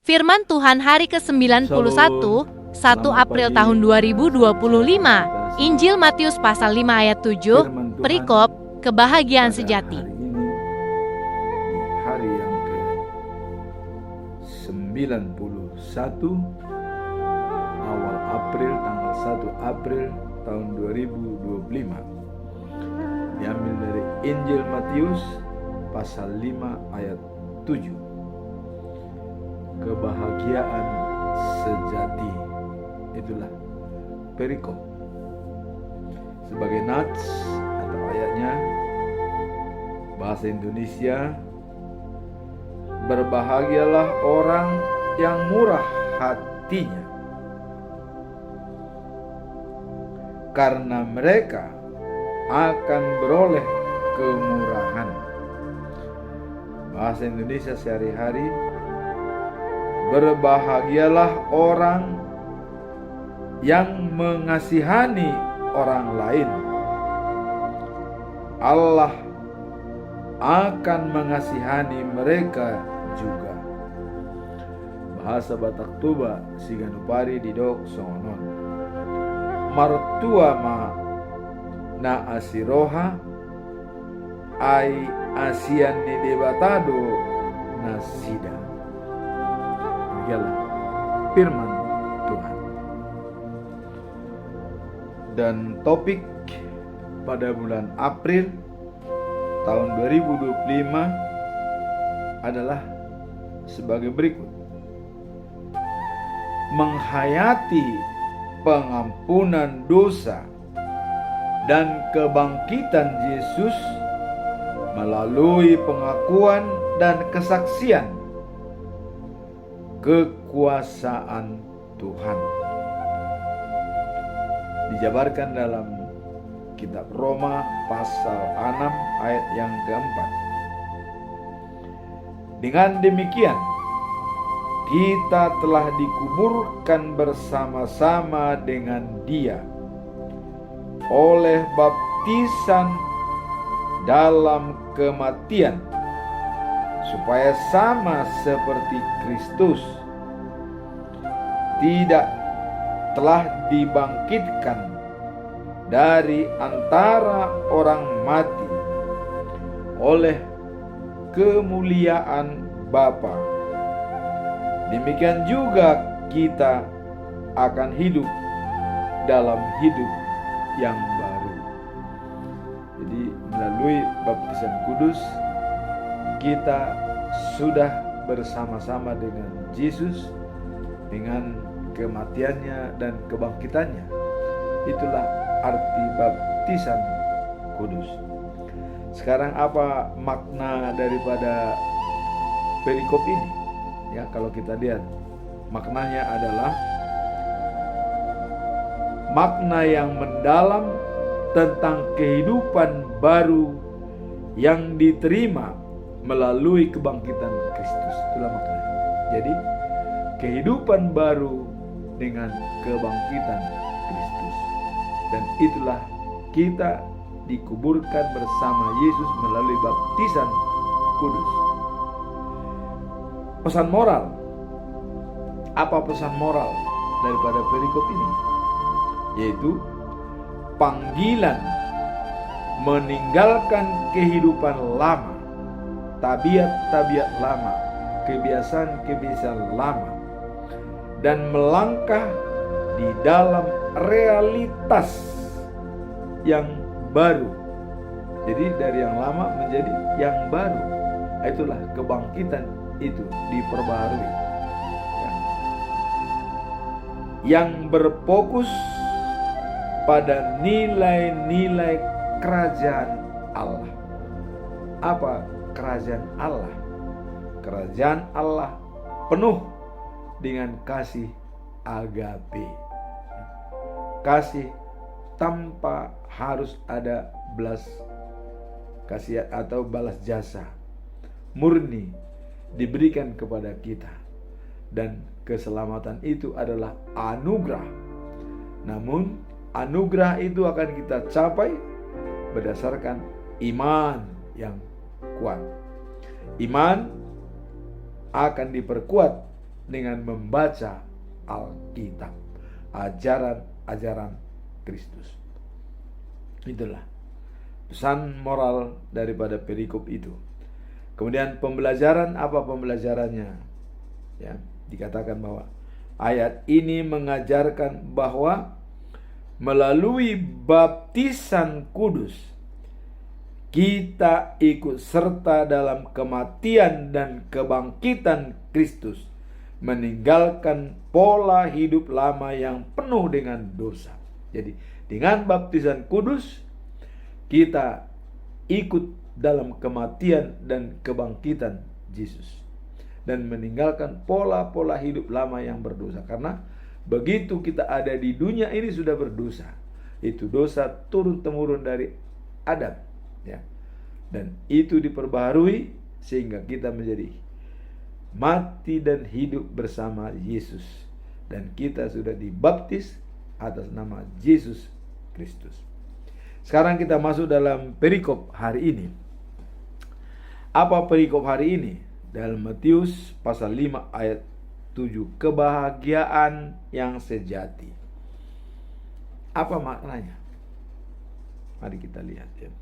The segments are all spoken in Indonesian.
Firman Tuhan hari ke-91, 1 April tahun 2025, Injil Matius pasal 5 ayat 7, perikop, kebahagiaan sejati. Hari ini, di hari yang ke-91, awal April, tanggal 1 April tahun 2025, diambil dari Injil Matius pasal 5 ayat 7. Kebahagiaan sejati, itulah perikop. Sebagai nats atau ayatnya, bahasa Indonesia, berbahagialah orang yang murah hatinya, karena mereka akan beroleh kemurahan. Bahasa Indonesia sehari-hari, berbahagialah orang yang mengasihani orang lain. Allah akan mengasihani mereka juga. Bahasa Batak Tuba Siganupari Didok Songonon. Martua ma na asiroha ai asian ni debatado nasida. Ialah firman Tuhan. Dan topik pada bulan April tahun 2025 adalah sebagai berikut: menghayati pengampunan dosa dan kebangkitan Yesus melalui pengakuan dan kesaksian kekuasaan Tuhan. Dijabarkan dalam kitab Roma pasal 6 ayat yang keempat. Dengan demikian, kita telah dikuburkan bersama-sama dengan Dia oleh baptisan dalam kematian, supaya sama seperti Kristus tidak telah dibangkitkan dari antara orang mati oleh kemuliaan Bapa. Demikian juga kita akan hidup dalam hidup yang baru. Jadi melalui baptisan kudus kita sudah bersama-sama dengan Yesus, dengan kematiannya dan kebangkitannya. Itulah arti baptisan kudus. Sekarang apa makna daripada perikop ini? Ya, kalau kita lihat, maknanya adalah makna yang mendalam tentang kehidupan baru yang diterima melalui kebangkitan Kristus. Itulah maknanya. Jadi, kehidupan baru dengan kebangkitan Kristus. Dan itulah kita dikuburkan bersama Yesus melalui baptisan kudus. Pesan moral. Apa pesan moral daripada perikop ini? Yaitu panggilan meninggalkan kehidupan lama, tabiat-tabiat lama, kebiasaan-kebiasaan lama, dan melangkah di dalam realitas yang baru. Jadi dari yang lama menjadi yang baru. Itulah kebangkitan itu diperbaharui. Yang berfokus pada nilai-nilai kerajaan Allah. Apa kerajaan Allah? Kerajaan Allah penuh dengan kasih agape. Kasih tanpa harus ada belas kasihan atau balas jasa. Murni diberikan kepada kita. Dan keselamatan itu adalah anugerah. Namun anugerah itu akan kita capai berdasarkan iman yang kuat. Iman akan diperkuat dengan membaca Alkitab, ajaran-ajaran Kristus. Itulah pesan moral daripada perikop itu. Kemudian pembelajaran, apa pembelajarannya? Ya, dikatakan bahwa ayat ini mengajarkan bahwa melalui baptisan kudus kita ikut serta dalam kematian dan kebangkitan Kristus, meninggalkan pola hidup lama yang penuh dengan dosa. Jadi dengan baptisan kudus kita ikut dalam kematian dan kebangkitan Yesus, dan meninggalkan pola-pola hidup lama yang berdosa. Karena begitu kita ada di dunia ini sudah berdosa. Itu dosa turun-temurun dari Adam, ya. Dan itu diperbaharui sehingga kita menjadi mati dan hidup bersama Yesus. Dan kita sudah dibaptis atas nama Yesus Kristus. Sekarang kita masuk dalam perikop hari ini. Apa perikop hari ini? Dalam Matius pasal 5 ayat 7, kebahagiaan yang sejati. Apa maknanya? Mari kita lihat, ya.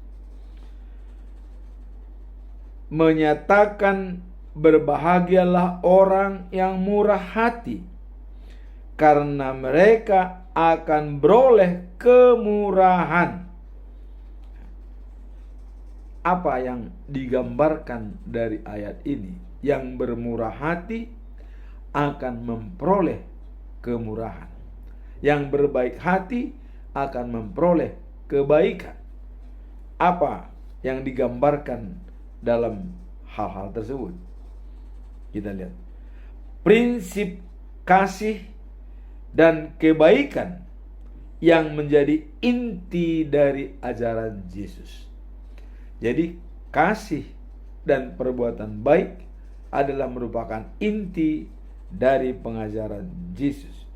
Menyatakan berbahagialah orang yang murah hati, karena mereka akan beroleh kemurahan. Apa yang digambarkan dari ayat ini? Yang bermurah hati akan memperoleh kemurahan. Yang berbaik hati akan memperoleh kebaikan. Apa yang digambarkan dalam hal-hal tersebut? Kita lihat prinsip kasih dan kebaikan yang menjadi inti dari ajaran Yesus. Jadi kasih dan perbuatan baik adalah merupakan inti dari pengajaran Yesus.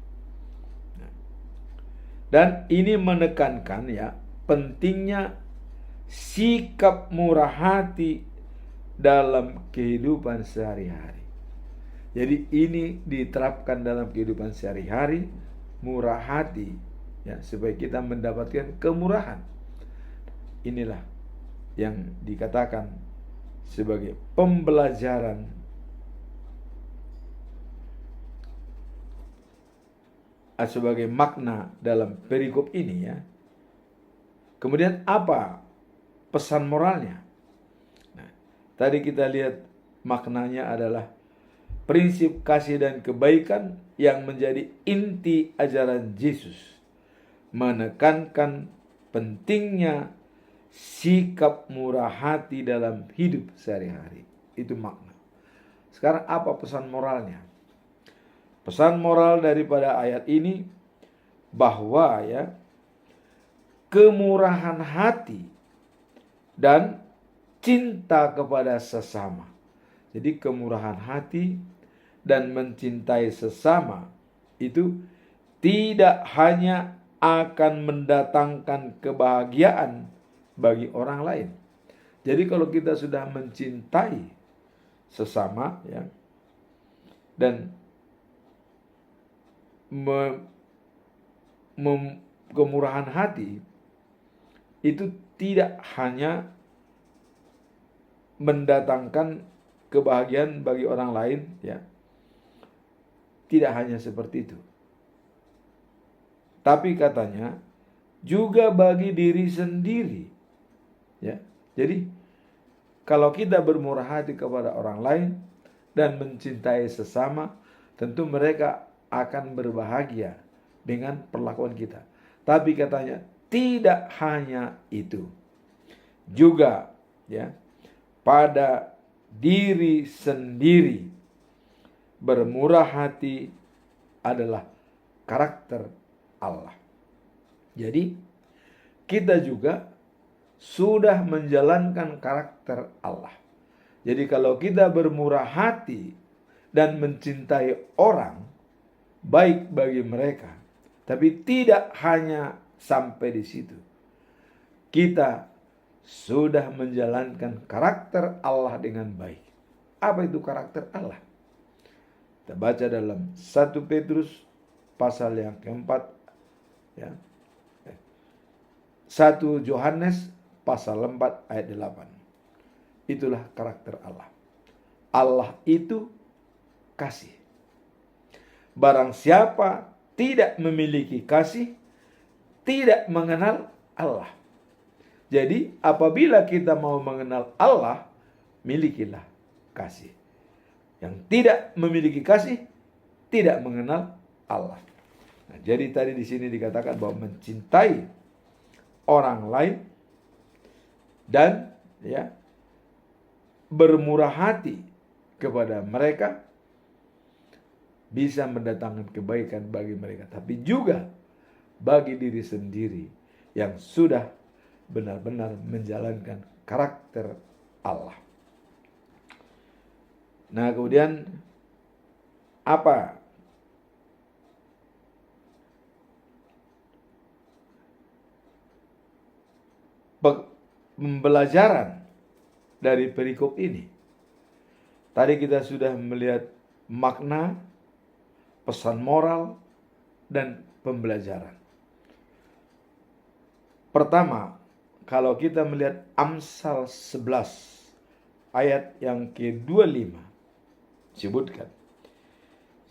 Dan ini menekankan, ya, pentingnya sikap murah hati dalam kehidupan sehari-hari. Jadi ini diterapkan dalam kehidupan sehari-hari, murah hati, ya, supaya kita mendapatkan kemurahan. Inilah yang dikatakan sebagai pembelajaran sebagai makna dalam perikop ini, ya. Kemudian apa pesan moralnya? Nah, tadi kita lihat maknanya adalah prinsip kasih dan kebaikan yang menjadi inti ajaran Yesus, menekankan pentingnya sikap murah hati dalam hidup sehari-hari. Itu makna. Sekarang apa pesan moralnya? Pesan moral daripada ayat ini bahwa, ya, kemurahan hati dan cinta kepada sesama. Jadi kemurahan hati dan mencintai sesama itu tidak hanya akan mendatangkan kebahagiaan bagi orang lain. Jadi kalau kita sudah mencintai sesama, ya, dan kemurahan hati itu tidak hanya mendatangkan kebahagiaan bagi orang lain, ya. Tidak hanya seperti itu. Tapi katanya juga bagi diri sendiri, ya. Jadi kalau kita bermurah hati kepada orang lain dan mencintai sesama, tentu mereka akan berbahagia dengan perlakuan kita. Tapi katanya tidak hanya itu, juga, ya, pada diri sendiri. Bermurah hati adalah karakter Allah. Jadi kita juga sudah menjalankan karakter Allah. Jadi kalau kita bermurah hati dan mencintai orang, baik bagi mereka, tapi tidak hanya sampai di situ. Kita sudah menjalankan karakter Allah dengan baik. Apa itu karakter Allah? Kita baca dalam 1 Petrus pasal yang keempat, ya. 1 Yohanes pasal 4 ayat 8. Itulah karakter Allah. Allah itu kasih. Barang siapa tidak memiliki kasih, tidak mengenal Allah. Jadi apabila kita mau mengenal Allah, milikilah kasih. Yang tidak memiliki kasih, tidak mengenal Allah. Nah, jadi tadi di sini dikatakan bahwa mencintai orang lain dan ya bermurah hati kepada mereka bisa mendatangkan kebaikan bagi mereka, tapi juga bagi diri sendiri yang sudah benar-benar menjalankan karakter Allah. Nah, kemudian apa pembelajaran dari perikop ini? Tadi kita sudah melihat makna, pesan moral, dan pembelajaran. Pertama, kalau kita melihat Amsal 11 ayat yang ke-25, sebutkan,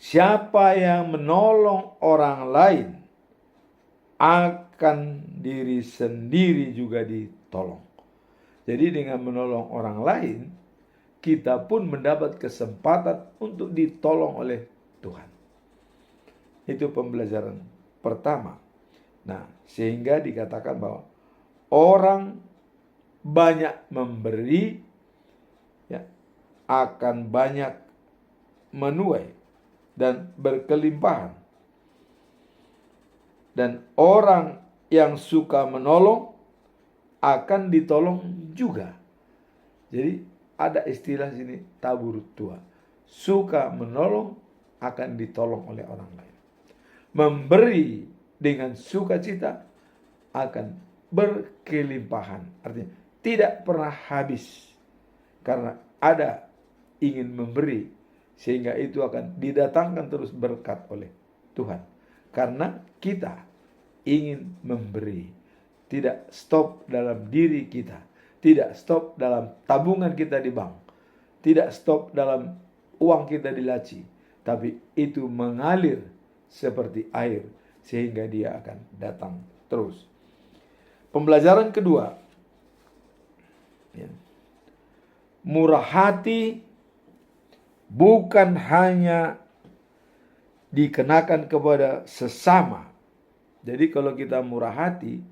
siapa yang menolong orang lain akan diri sendiri juga ditolong. Jadi dengan menolong orang lain, kita pun mendapat kesempatan untuk ditolong oleh Tuhan. Itu pembelajaran pertama. Nah, sehingga dikatakan bahwa orang banyak memberi, ya, akan banyak menuai dan berkelimpahan. Dan orang yang suka menolong akan ditolong juga. Jadi ada istilah sini tabur tua. Suka menolong akan ditolong oleh orang lain. Memberi dengan sukacita akan berkelimpahan. Artinya tidak pernah habis. Karena ada ingin memberi, sehingga itu akan didatangkan terus berkat oleh Tuhan. Karena kita ingin memberi. Tidak stop dalam diri kita. Tidak stop dalam tabungan kita di bank. Tidak stop dalam uang kita di laci. Tapi itu mengalir seperti air. Sehingga dia akan datang terus. Pembelajaran kedua. Ya. Murah hati bukan hanya dikenakan kepada sesama. Jadi kalau kita murah hati,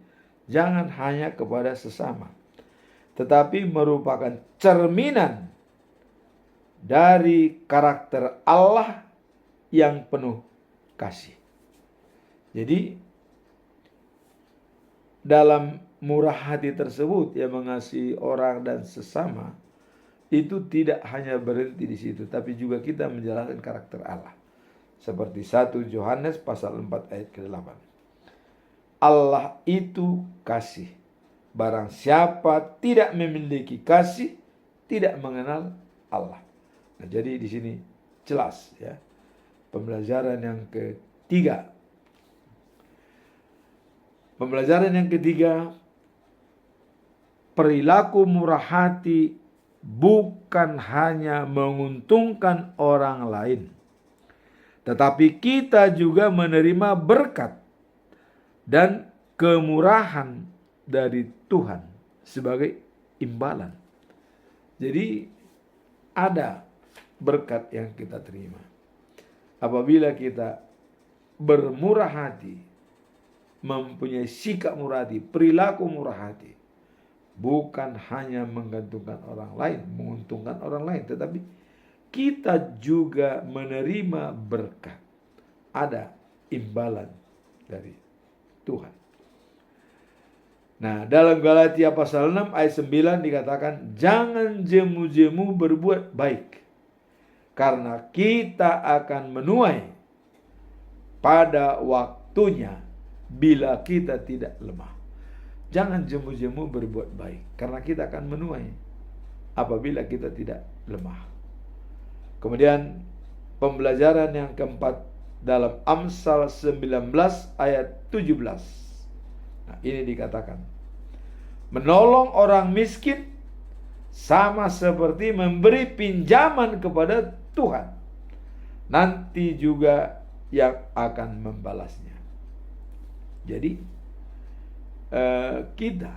jangan hanya kepada sesama, tetapi merupakan cerminan dari karakter Allah yang penuh kasih. Jadi dalam murah hati tersebut yang mengasihi orang dan sesama, itu tidak hanya berhenti di situ, tapi juga kita menjalankan karakter Allah. Seperti 1 Yohanes pasal 4 ayat ke-8. Allah itu kasih. Barang siapa tidak memiliki kasih, tidak mengenal Allah. Nah, jadi di sini jelas, ya. Pembelajaran yang ketiga. Pembelajaran yang ketiga, perilaku murah hati bukan hanya menguntungkan orang lain, tetapi kita juga menerima berkat dan kemurahan dari Tuhan sebagai imbalan. Jadi ada berkat yang kita terima apabila kita bermurah hati, mempunyai sikap murah hati, perilaku murah hati. Bukan hanya menggantungkan orang lain, menguntungkan orang lain, tetapi kita juga menerima berkat. Ada imbalan dari Tuhan. Nah, dalam Galatia pasal 6 ayat 9 dikatakan, jangan jemu-jemu berbuat baik, karena kita akan menuai pada waktunya bila kita tidak lemah. Jangan jemu-jemu berbuat baik, karena kita akan menuai apabila kita tidak lemah. Kemudian pembelajaran yang keempat dalam Amsal 19 ayat 17. Nah, ini dikatakan, menolong orang miskin sama seperti memberi pinjaman kepada Tuhan. Nanti juga yang akan membalasnya. Jadi kita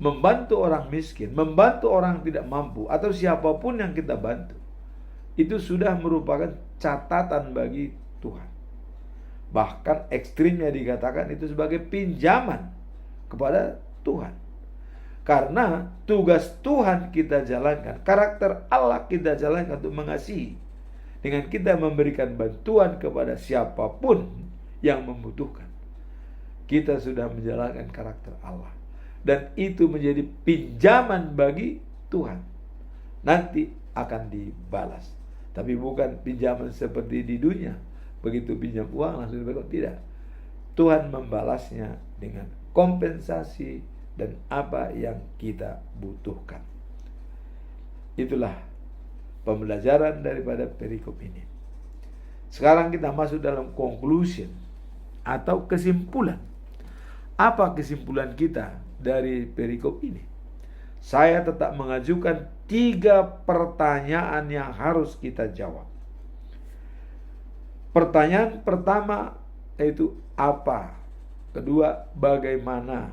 membantu orang miskin, membantu orang tidak mampu, atau siapapun yang kita bantu, itu sudah merupakan catatan bagi Tuhan. Bahkan ekstrimnya dikatakan itu sebagai pinjaman kepada Tuhan. Karena tugas Tuhan kita jalankan, karakter Allah kita jalankan untuk mengasihi. Dengan kita memberikan bantuan kepada siapapun yang membutuhkan, kita sudah menjalankan karakter Allah. Dan itu menjadi pinjaman bagi Tuhan. Nanti akan dibalas. Tapi bukan pinjaman seperti di dunia. Begitu pinjam uang langsung dibalas. Tidak. Tuhan membalasnya dengan kompensasi dan apa yang kita butuhkan. Itulah pembelajaran daripada perikop ini. Sekarang kita masuk dalam conclusion atau kesimpulan. Apa kesimpulan kita dari perikop ini? Saya tetap mengajukan 3 pertanyaan yang harus kita jawab. Pertanyaan pertama yaitu apa? Kedua, bagaimana?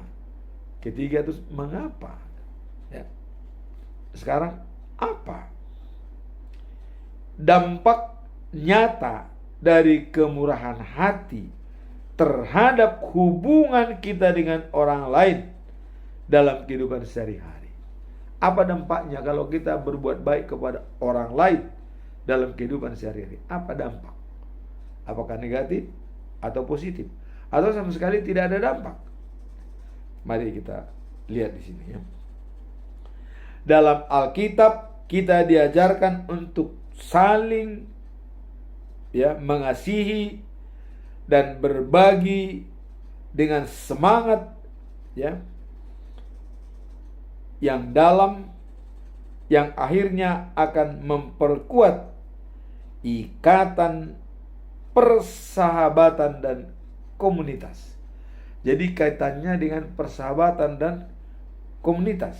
Ketiga itu mengapa? Ya. Sekarang apa? Dampak nyata dari kemurahan hati terhadap hubungan kita dengan orang lain dalam kehidupan sehari-hari. Apa dampaknya kalau kita berbuat baik kepada orang lain dalam kehidupan sehari-hari? Apa dampak? Apakah negatif atau positif? Atau sama sekali tidak ada dampak? Mari kita lihat di sini ya. Dalam Alkitab kita diajarkan untuk saling mengasihi dan berbagi dengan semangat yang dalam, yang akhirnya akan memperkuat ikatan persahabatan dan komunitas. Jadi kaitannya dengan persahabatan dan komunitas.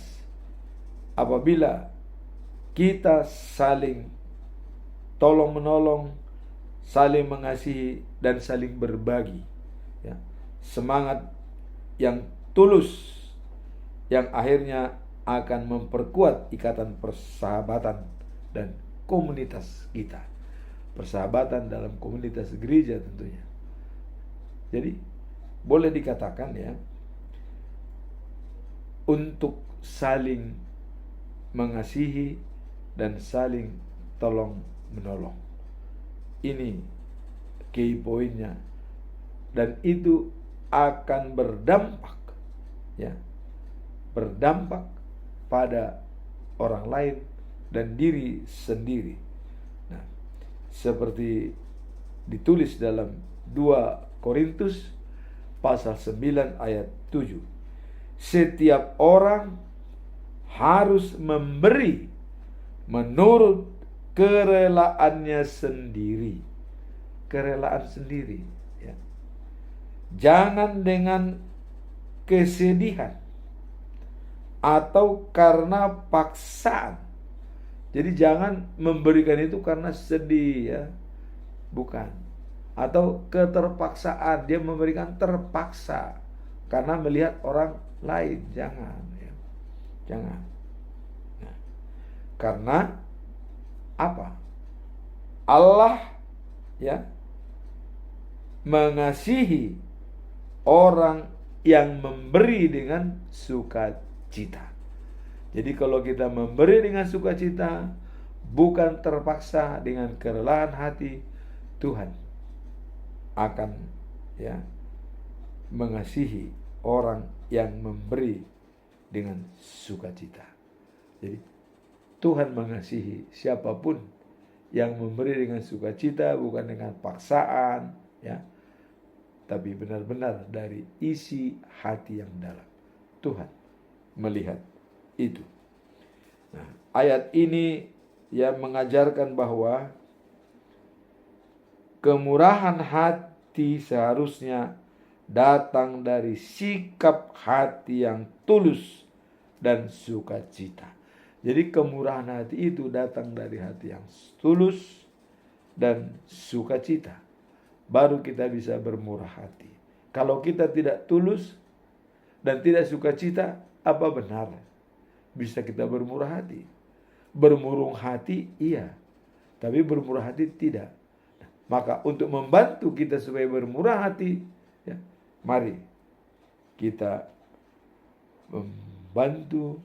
Apabila kita saling tolong menolong, saling mengasihi dan saling berbagi, semangat yang tulus yang akhirnya akan memperkuat ikatan persahabatan dan komunitas kita. Persahabatan dalam komunitas gereja tentunya. Jadi boleh dikatakan untuk saling mengasihi dan saling tolong menolong. Ini key poinnya, dan itu akan berdampak berdampak pada orang lain dan diri sendiri. Nah, seperti ditulis dalam 2 Korintus pasal 9 ayat 7. Setiap orang harus memberi menurut kerelaannya sendiri. Kerelaan sendiri. Jangan dengan kesedihan atau karena paksaan. Jadi jangan memberikan itu karena sedih bukan. Atau keterpaksaan, dia memberikan terpaksa karena melihat orang lain. Jangan jangan. Nah, karena apa? Allah mengasihi orang yang memberi dengan sukacita. Jadi kalau kita memberi dengan sukacita, bukan terpaksa, dengan kerelaan hati, Tuhan akan mengasihi orang yang memberi dengan sukacita. Jadi Tuhan mengasihi siapapun yang memberi dengan sukacita, bukan dengan paksaan, tapi benar-benar dari isi hati yang dalam. Tuhan melihat itu. Nah, ayat ini mengajarkan bahwa Kemurahan hati seharusnya datang dari sikap hati yang tulus dan sukacita. Jadi kemurahan hati itu datang dari hati yang tulus dan sukacita. Baru kita bisa bermurah hati. Kalau kita tidak tulus dan tidak sukacita, apa benar bisa kita bermurah hati? Bermurung hati iya, tapi bermurah hati tidak. Maka untuk membantu kita supaya bermurah hati, ya, mari kita membantu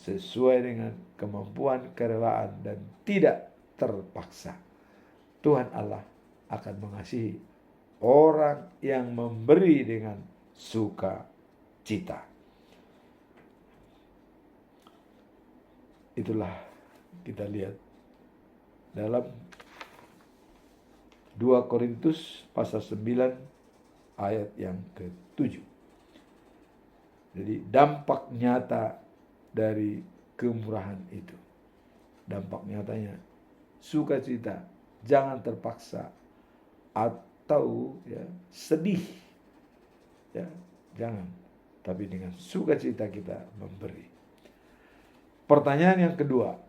sesuai dengan kemampuan, kerelaan, dan tidak terpaksa. Tuhan Allah akan mengasihi orang yang memberi dengan sukacita. Itulah kita lihat dalam 2 Korintus pasal 9 ayat yang ke-7. Jadi dampak nyata dari kemurahan itu. Dampak nyatanya sukacita, jangan terpaksa atau sedih. Ya, jangan. Tapi dengan sukacita kita memberi. Pertanyaan yang kedua.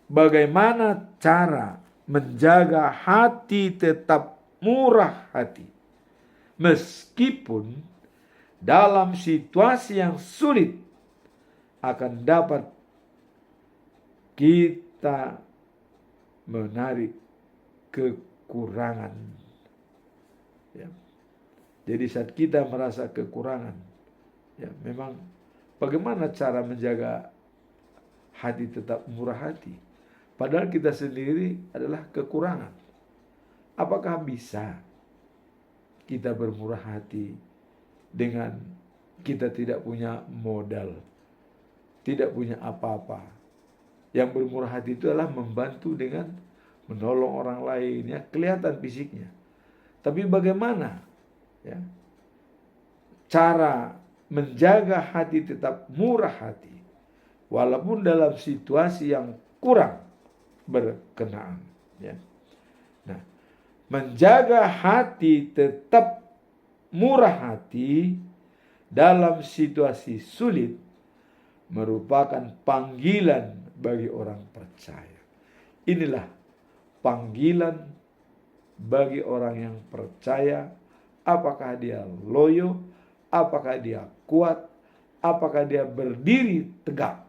Bagaimana cara menjaga hati tetap murah hati meskipun dalam situasi yang sulit akan dapat kita menarik kekurangan. Ya. Jadi saat kita merasa kekurangan, ya memang bagaimana cara menjaga hati tetap murah hati? Padahal kita sendiri adalah kekurangan. Apakah bisa kita bermurah hati dengan kita tidak punya modal, tidak punya apa-apa? Yang bermurah hati itu adalah membantu dengan menolong orang lain, ya, kelihatan fisiknya. Tapi bagaimana ya cara menjaga hati tetap murah hati walaupun dalam situasi yang kurang berkenaan, ya. Nah, menjaga hati tetap murah hati dalam situasi sulit merupakan panggilan bagi orang percaya. Inilah panggilan bagi orang yang percaya, apakah dia loyo, apakah dia kuat, apakah dia berdiri tegak,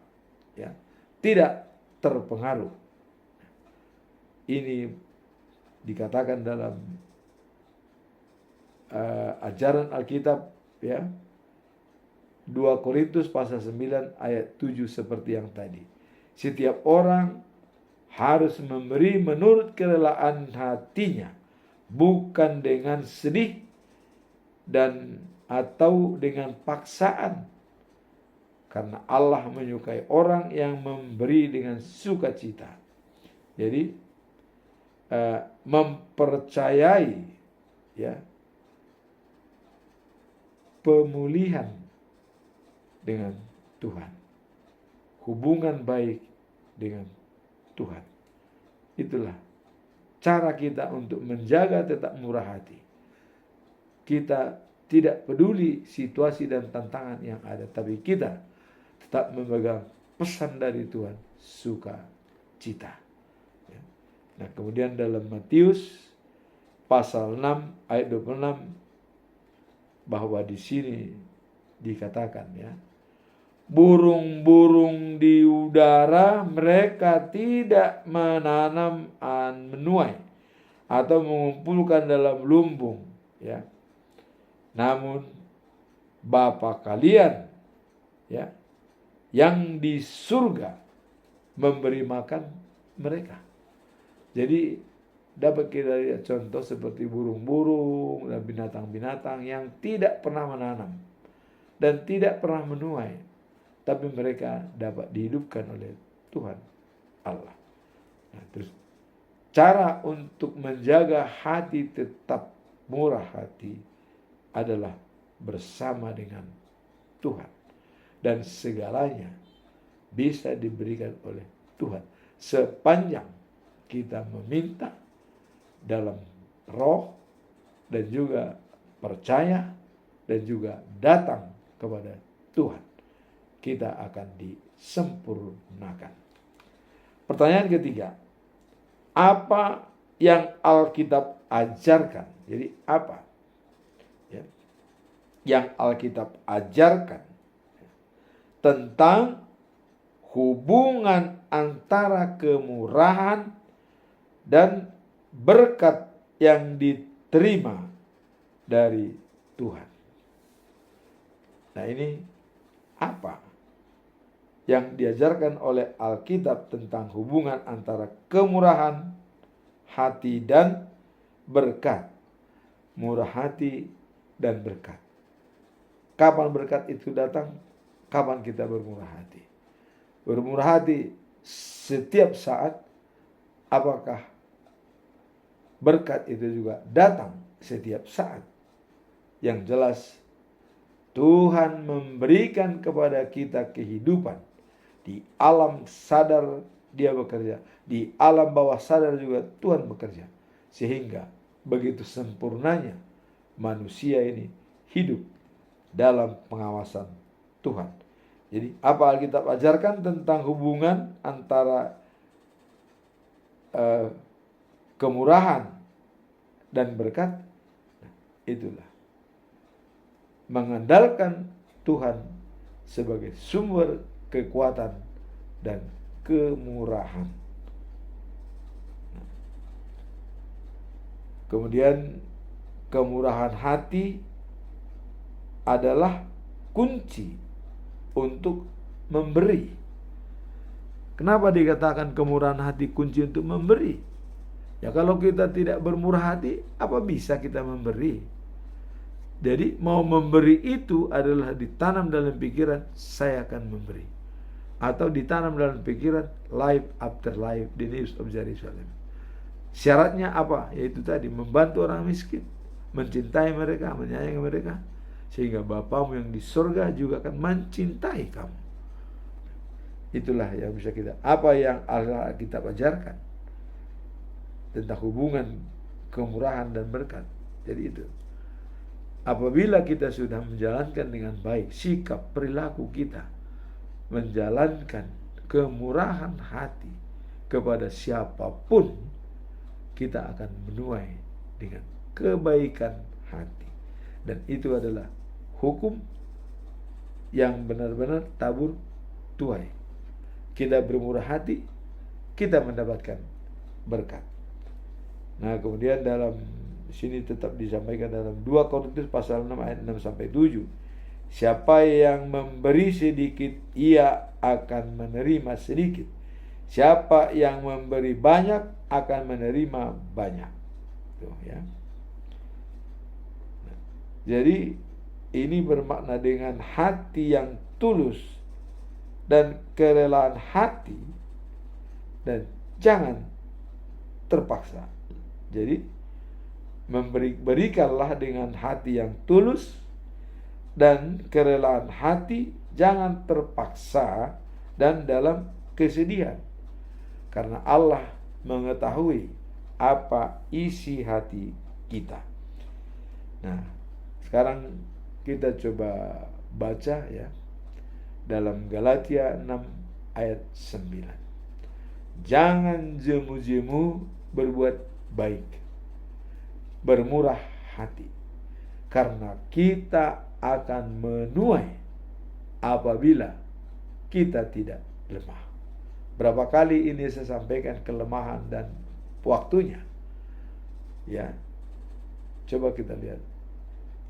ya, tidak terpengaruh. Ini dikatakan dalam ajaran Alkitab, ya, 2 Korintus pasal 9 ayat 7 seperti yang tadi. Setiap orang harus memberi menurut kerelaan hatinya, bukan dengan sedih dan atau dengan paksaan. Karena Allah menyukai orang yang memberi dengan sukacita. Jadi mempercayai, ya, pemulihan dengan Tuhan, hubungan baik dengan Tuhan. Itulah cara kita untuk menjaga tetap murah hati. Kita tidak peduli situasi dan tantangan yang ada, tapi kita tetap memegang pesan dari Tuhan, sukacita. Nah, kemudian dalam Matius pasal 6 ayat 26 bahwa di sini dikatakan, ya, burung-burung di udara mereka tidak menanam menuai atau mengumpulkan dalam lumbung, ya. Namun Bapa kalian, ya, yang di surga memberi makan mereka. Jadi dapat kita lihat contoh seperti burung-burung dan binatang-binatang yang tidak pernah menanam dan tidak pernah menuai, tapi mereka dapat dihidupkan oleh Tuhan Allah. Nah, terus cara untuk menjaga hati tetap murah hati adalah bersama dengan Tuhan, dan segalanya bisa diberikan oleh Tuhan sepanjang kita meminta dalam roh dan juga percaya dan juga datang kepada Tuhan, kita akan disempurnakan. Pertanyaan ketiga, apa yang Alkitab ajarkan? Jadi apa ya, yang Alkitab ajarkan tentang hubungan antara kemurahan dan berkat yang diterima dari Tuhan? Nah, ini apa yang diajarkan oleh Alkitab tentang hubungan antara kemurahan hati dan berkat? Murah hati dan berkat. Kapan berkat itu datang? Kapan kita bermurah hati? Bermurah hati setiap saat. Apakah berkat itu juga datang setiap saat? Yang jelas, Tuhan memberikan kepada kita kehidupan. Di alam sadar Dia bekerja, di alam bawah sadar juga Tuhan bekerja. Sehingga begitu sempurnanya manusia ini hidup dalam pengawasan Tuhan. Jadi apa Alkitab ajarkan tentang hubungan antara kemurahan dan berkat? Itulah mengandalkan Tuhan sebagai sumber kekuatan dan kemurahan. Kemudian kemurahan hati adalah kunci untuk memberi. Kenapa dikatakan kemurahan hati kunci untuk memberi? Ya, kalau kita tidak bermurah hati, apa bisa kita memberi? Jadi mau memberi itu adalah ditanam dalam pikiran, saya akan memberi. Atau ditanam dalam pikiran, life after life, the news of Jerusalem. Syaratnya apa? Yaitu tadi, membantu orang miskin, mencintai mereka, menyayangi mereka, sehingga Bapamu yang di surga juga akan mencintai kamu. Itulah yang bisa kita, apa yang Alkitab ajarkan tentang hubungan kemurahan dan berkat. Jadi itu, apabila kita sudah menjalankan dengan baik sikap perilaku kita, menjalankan kemurahan hati kepada siapapun, kita akan menuai dengan kebaikan hati. Dan itu adalah hukum yang benar-benar tabur tuai. Kita bermurah hati, kita mendapatkan berkat. Nah, kemudian dalam sini tetap disampaikan dalam 2 Korintus pasal 6 ayat 6 sampai 7. Siapa yang memberi sedikit, ia akan menerima sedikit. Siapa yang memberi banyak akan menerima banyak. Tuh, ya. Nah, jadi ini bermakna dengan hati yang tulus dan kerelaan hati, dan jangan terpaksa. Jadi berikanlah dengan hati yang tulus dan kerelaan hati, jangan terpaksa dan dalam kesedihan. Karena Allah mengetahui apa isi hati kita. Nah, sekarang kita coba baca ya dalam Galatia 6 ayat 9. Jangan jemu-jemu berbuat baik, bermurah hati, karena kita akan menuai apabila kita tidak lemah. Berapa kali ini saya sampaikan kelemahan dan waktunya. Ya, coba kita lihat.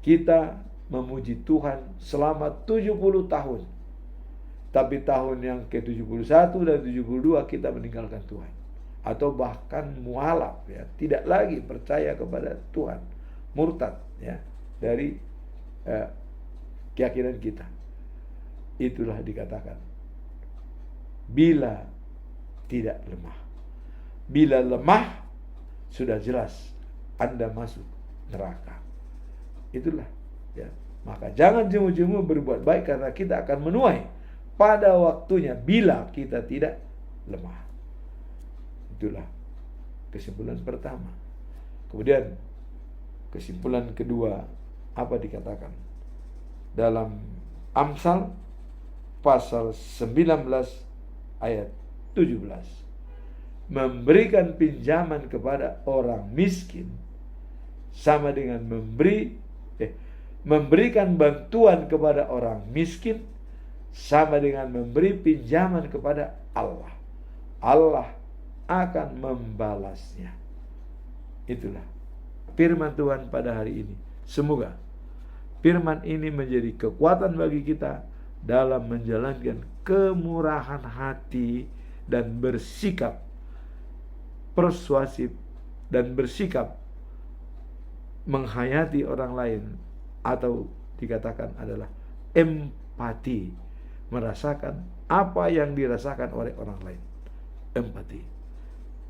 Kita memuji Tuhan selama 70 tahun. Tapi tahun yang ke-71 dan 72 kita meninggalkan Tuhan. Atau bahkan mualaf, ya, tidak lagi percaya kepada Tuhan, murtad ya dari keyakinan kita. Itulah dikatakan bila tidak lemah. Bila lemah, sudah jelas Anda masuk neraka. Itulah ya. Maka jangan jemu-jemu berbuat baik, karena kita akan menuai pada waktunya bila kita tidak lemah. Itulah kesimpulan pertama. Kemudian kesimpulan kedua, apa dikatakan dalam Amsal pasal 19 ayat 17. Memberikan pinjaman kepada orang miskin sama dengan memberikan bantuan kepada orang miskin sama dengan memberi pinjaman kepada Allah. Allah akan membalasnya. Itulah firman Tuhan pada hari ini. Semoga firman ini menjadi kekuatan bagi kita dalam menjalankan kemurahan hati dan bersikap persuasif dan bersikap menghayati orang lain, atau dikatakan adalah empati, merasakan apa yang dirasakan oleh orang lain. Empati.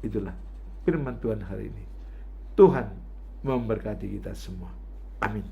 Itulah firman Tuhan hari ini. Tuhan memberkati kita semua. Amin.